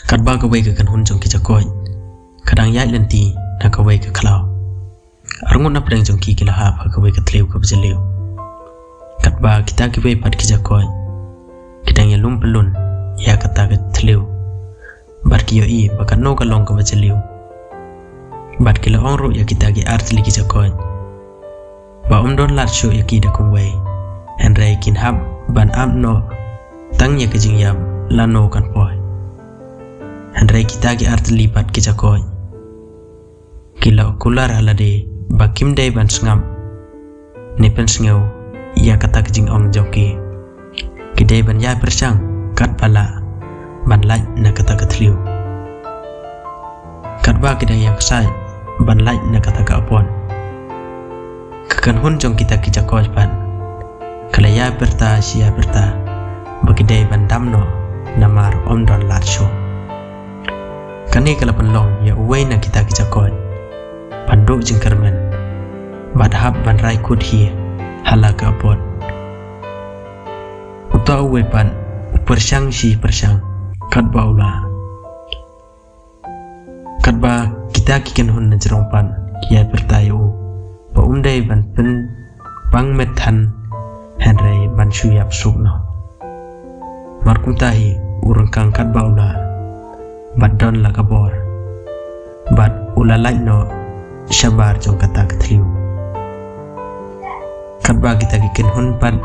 Kat ba ka wei ka kan hun jong ki jakoi kadang yai lenti na ka wei ka klau arngun na preng jong ki kila ha ka wei ka tleu ka bjeleu kat ba kita ki wei pat ki jakoi kita ya lum pelun ya kata ka tleu bar ki yo I ba ka no ka long ka bjeleu bat kila ongro ya kita ki artli ki jakoi ba don lat shu ya ki da kong wei henry kin hab ban am no tang ya ka jing yam la no kan poi Henry kita ki artli pat ki jakoi kila kular halade bakim dai ban sngam ne pen sngeu ya kata ka jing ong joki kidai ban ya persang kat bala ban lai na kata ka thliu kat ba kidai yang sai ban lai na kata ka apon kakan hun jong kita ki jakoi pan kala ya berta sia berta bakidai ban damno namar don lat show kani kala penlong ya uwei na kita kijakoi panduk jingkermen badhab ban rai kut hi halaka apot uta uwei pan persang si persang kat baula kat ba kita kiken hun na jerong pan kia pertayu ba umdai ban pen bang metan henry ban shuyap sukno markuntahi urang kang kat baula bat don la kabor bat ulalai no shabar jong kata kathliu kat ba kita kiken hun pan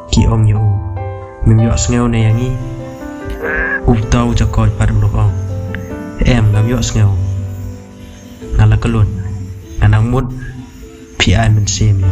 ki om yo mim yo sneu ne yangi tau jakoi par blok ong em ngam yo sneu ngala kelun anang mud pi ai men sim ya